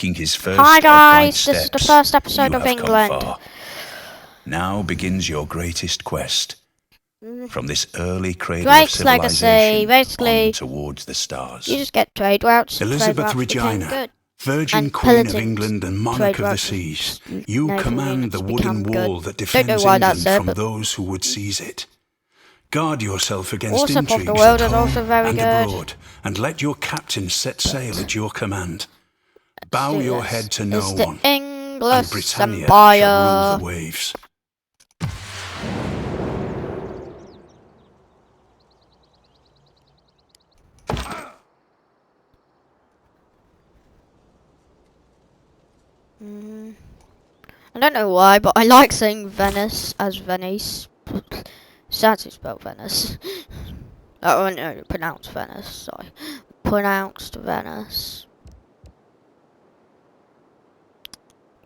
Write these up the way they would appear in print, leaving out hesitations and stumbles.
Making his first Hi guys, steps, this is the first episode you of have come England. far. Now begins your greatest quest. From this early cradle Drake's of legacy, civilization basically, on towards the stars. you just get trade routes. Elizabeth Trade routes became Regina, good. Virgin And Queen of pillaging England and Monarch trade of the routes Seas, with you naval command the units wooden become wall good. that Don't know defends why that's England there, from but those who would seize it. Guard yourself against Warship of the intrigues World at is home also very and good. abroad, and let your captain set sail at your command. Bow do your this. head to no It's the one, and English Britannia Empire. shall rule the waves. I don't know why, but I like saying Venice as Venice. Sad to spell Venice. Oh no, pronounced Venice, sorry. Pronounced Venice.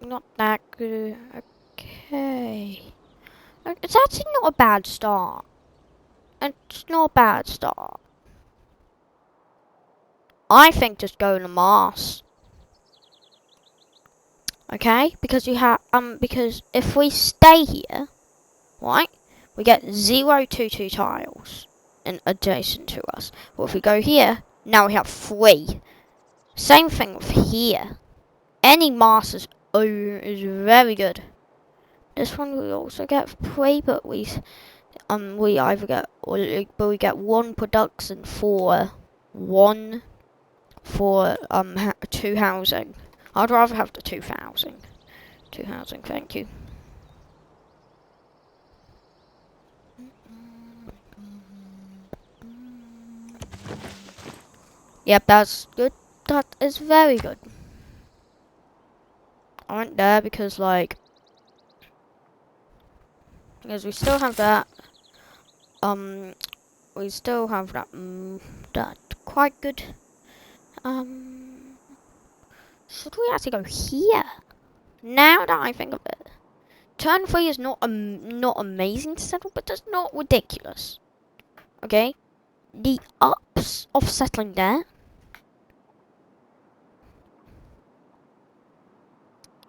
Not that good. Okay. It's actually not a bad start. It's not a bad start. I think just go to Mars. Okay? Because you have because if we stay here, right, we get 022 tiles and adjacent to us. But if we go here, now we have 3. Same thing with here. Any Mars is very good. This one we also get 3, but we either get but we get 1 production for 2 housing. I'd rather have the 2 housing. 2 housing, thank you. Yep, that's good. That is very good. I went there because like because we still have that we still have that that quite good. Should we actually go here? Now that I think of it, turn 3 is not not amazing to settle, but it's not ridiculous. Okay, the ups of settling there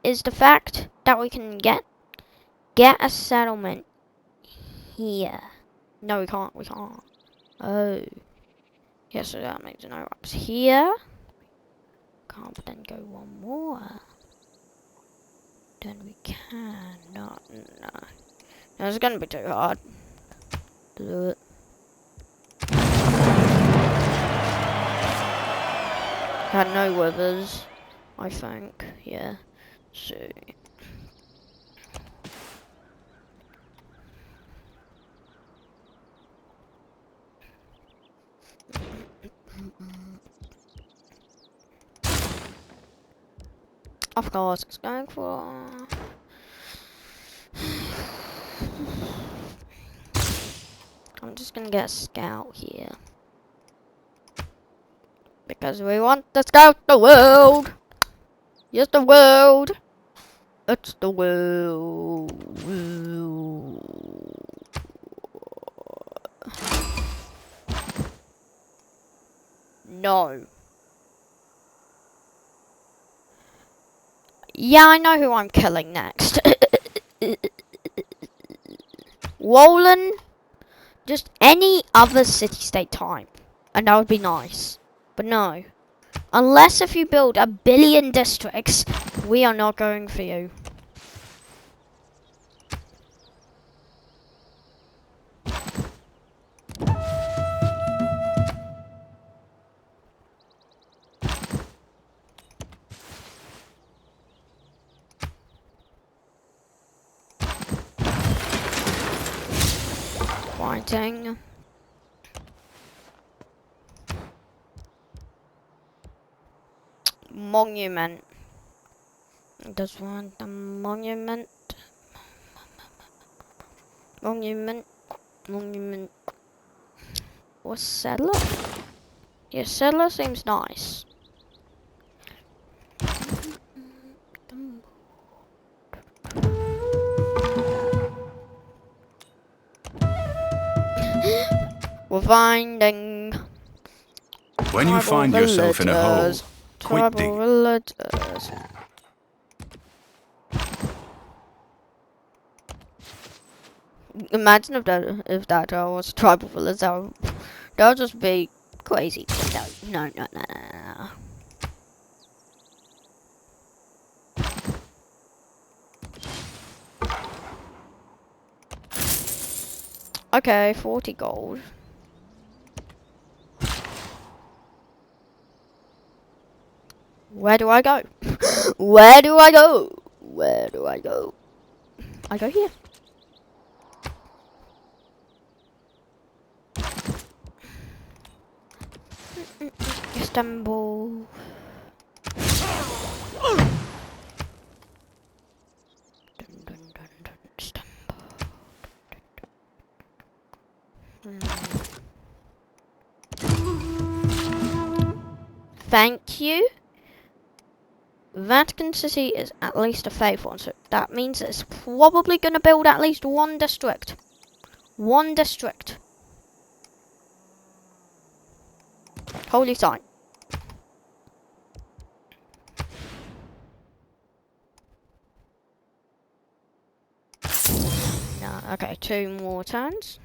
is the fact that we can get a settlement here. No, we can't. We can't. Oh, yeah. So that makes no ups here. Can't then go one more. Then we can not. No, it's gonna be too hard. Do it. Had no withers, I think. Yeah. So. Of course, it's going for. I'm just gonna get a scout here. Because we want to scout the world! Yes, the world! It's the world! No. Yeah, I know who I'm killing next. Wolan? Just any other city-state type. And that would be nice. But no. Unless if you build 1 billion districts, we are not going for you. Fighting. Monument. Just want a monument. Monument. Or settler? Yeah, settler seems nice. We're finding. When you find yourself in a hole, Quit digging. villagers. Imagine if that was tribal village, that would just be crazy. No. Okay, 40 gold. Where do I go? Where do I go? Where do I go? I go here. Istanbul. Istanbul. Thank you. Vatican City is at least a faith one, so that means it's probably going to build at least one district. One district. Holy sign. No, okay, 2 more turns.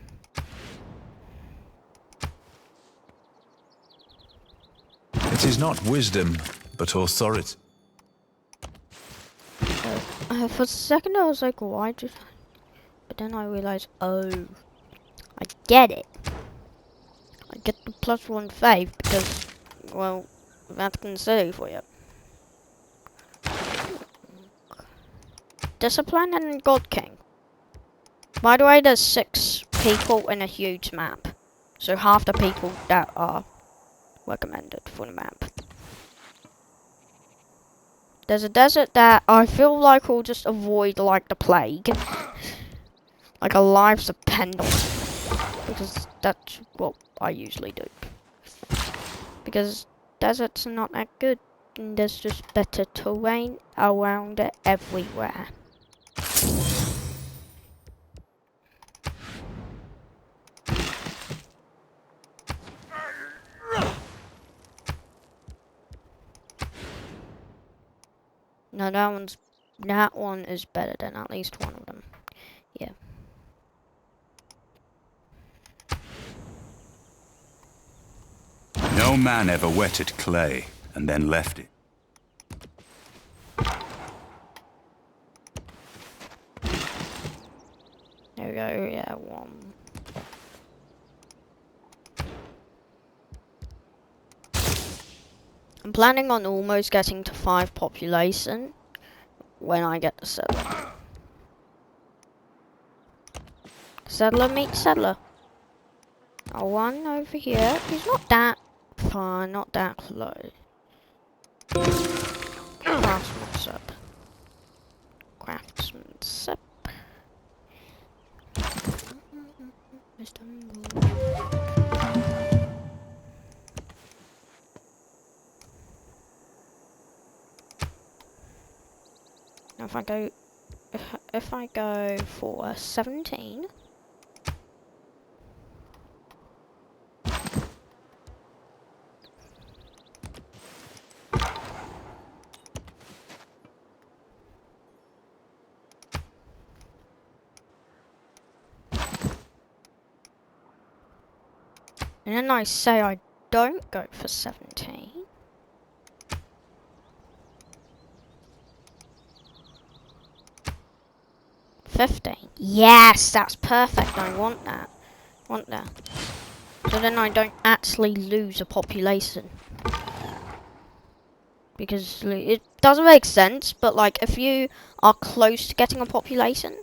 It is not wisdom, but authority. For a second I was like, why did I... But then I realized, oh, I get it. I get the +1 faith because, well, Vatican City for you. Discipline and God King. By the way, there's 6 people in a huge map. So half the people that are recommended for the map. There's a desert that I feel like will just avoid like the plague. Like our lives depend on it. Because that's what I usually do. Because deserts are not that good. And there's just better terrain around it everywhere. No, that one is better than at least one of them. Yeah. No man ever wetted clay and then left it. There we go, yeah, 1. I'm planning on almost getting to 5 population when I get the settler. Settler meets settler. Oh, 1 over here. He's not that far, not that close. Craftsman's up. Craftsman's up. Now if I go for 17. And then I say I don't go for 17. Yes, that's perfect. I want that. So then I don't actually lose a population. Because it doesn't make sense, but like if you are close to getting a population,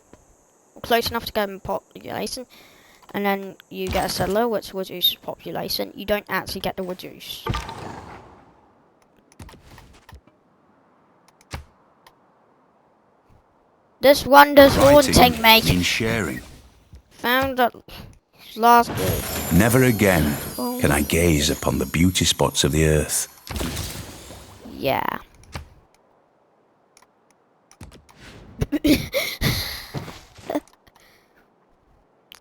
or close enough to get a population, and then you get a settler which reduces population, you don't actually get the reduce. This wonder's haunting me. In sharing. Found that last year. Never again can I gaze upon the beauty spots of the earth. Yeah.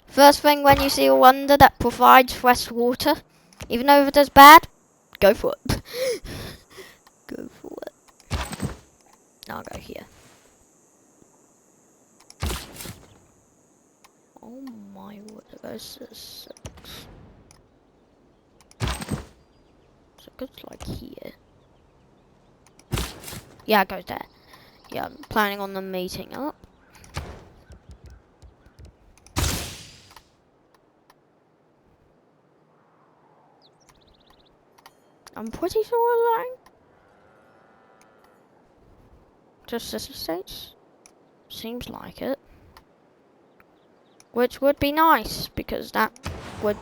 First thing when you see a wonder that provides fresh water, even though it is bad, go for it. Now I'll go here. Oh my word, it goes to 6. So it goes like here. Yeah, it goes there. Yeah, I'm planning on them meeting up. I'm pretty sure alone. Just sister states. Seems like it. Which would be nice, because that would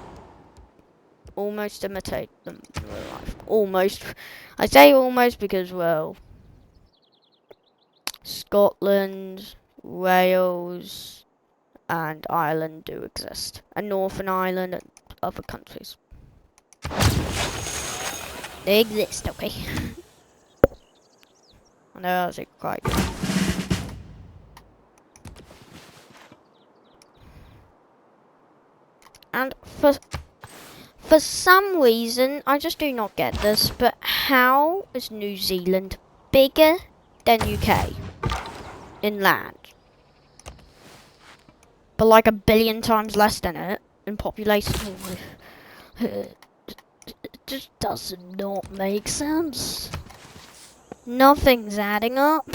almost imitate them in real life. Almost. I say almost because, well, Scotland, Wales, and Ireland do exist. And Northern Ireland and other countries. They exist, okay? I know that was quite good. And for some reason, I just do not get this, but how is New Zealand bigger than UK in land? But like 1 billion times less than it in population. It just does not make sense. Nothing's adding up.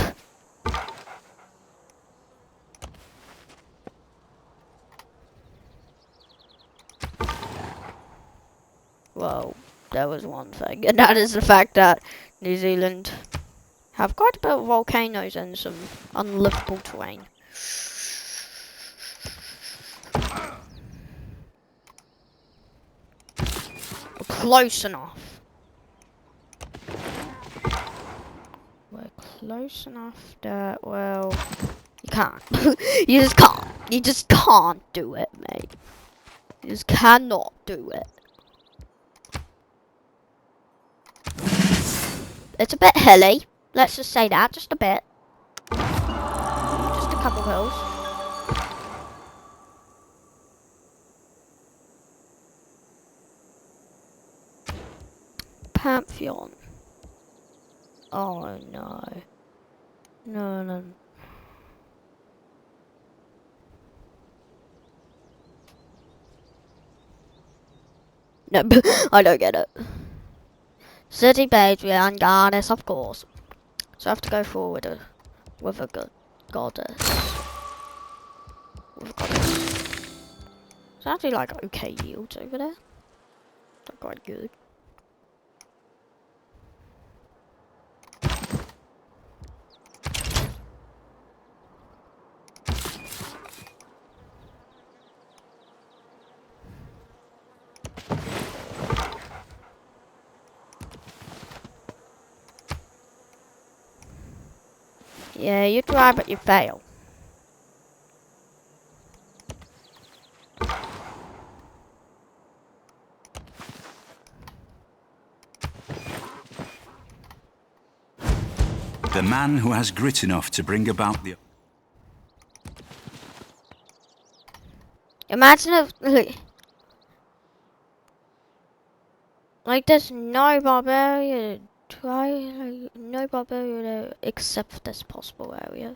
Well, there was one thing, and that is the fact that New Zealand have quite a bit of volcanoes and some unlivable terrain. Close enough. We're close enough that, well, you can't. You just can't. You just can't do it, mate. You just cannot do it. It's a bit hilly. Let's just say that, just a bit. Just a couple hills. Pantheon. Oh no. No. No, I don't get it. City Badrian goddess, of course. So I have to go forward with a good goddess. With a goddess. It's actually like okay yields over there. They're quite good. Yeah, you try, but you fail. The man who has grit enough to bring about the... Imagine if, like, there's no barbarian. No barbarian except this possible area.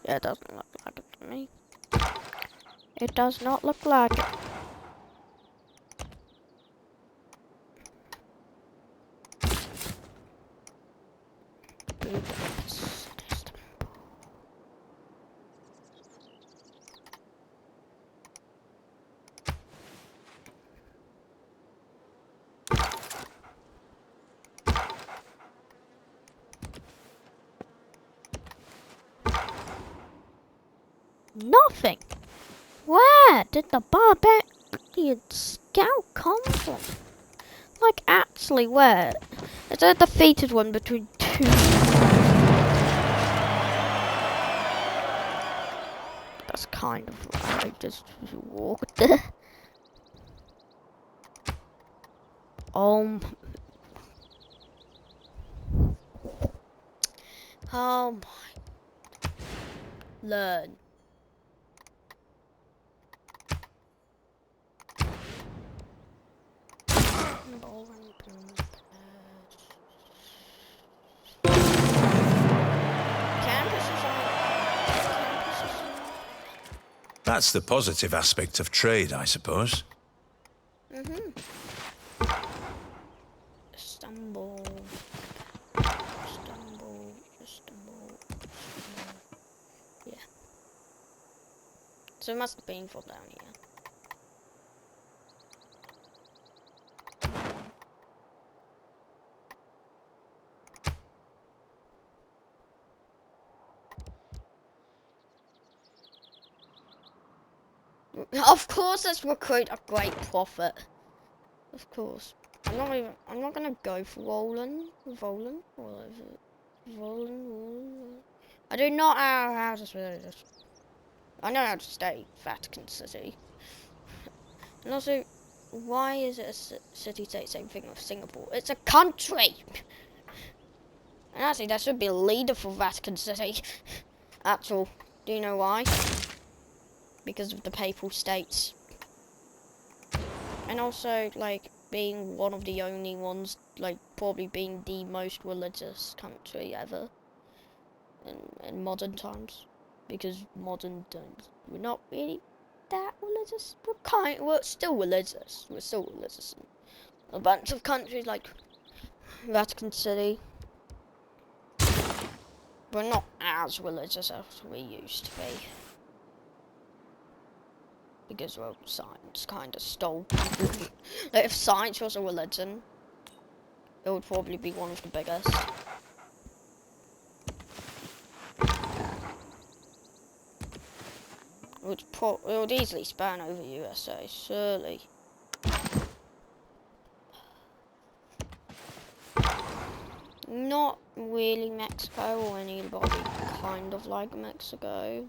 Yeah, it doesn't look like it to me. It does not look like it. Nothing. Where did the barbarian scout come from? Like, actually, where? It's a defeated one between two. That's kind of right. Just walk there. Oh. Oh my. Learn. That's the positive aspect of trade, I suppose. Istanbul. Istanbul. Istanbul. Yeah. So it must have been from down here. Of course, let's recruit a great prophet. Of course. I'm not gonna go for Volan, whatever. Volan. I do not know how to spell this. I know how to say Vatican City. And also, why is it a city-state? Same thing with Singapore. It's a country. And actually, there should be a leader for Vatican City. Actual. Do you know why? Because of the Papal States. And also, like, being one of the only ones, like, probably being the most religious country ever in modern times. Because modern times, we're not really that religious. We're still religious. We're still religious in a bunch of countries, like Vatican City. We're not as religious as we used to be. Because, well, science kind of stole. Like, if science was a religion, it would probably be one of the biggest. It would easily span over USA, surely. Not really Mexico or anybody kind of like Mexico.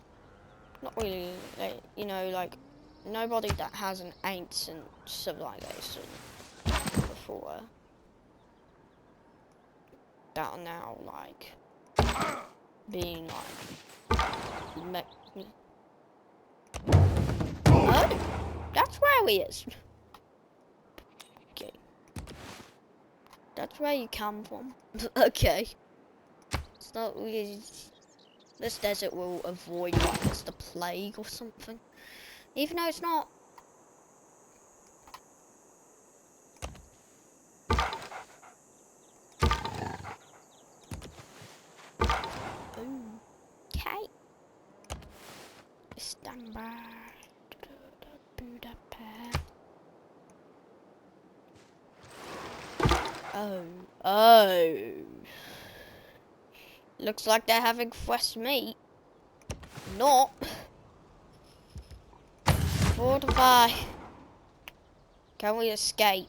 Not really, like, you know, like, nobody that has an ancient civilization before. That are now, like, being, like, oh, that's where he is. Okay. That's where you come from. Okay. It's not really... This desert will avoid, like, it's the plague or something. Even though it's not. Okay. Stand by. Oh. Looks like they're having fresh meat. Not. Fortify. Can we escape?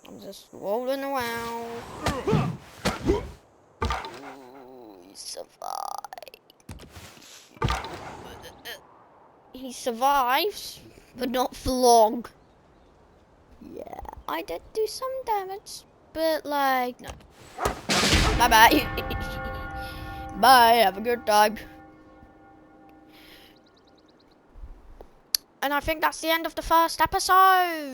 I'm just rolling around. He survived. He survives, but not for long. Yeah, I did do some damage, but like, no. Bye-bye. Bye, have a good time. And I think that's the end of the first episode.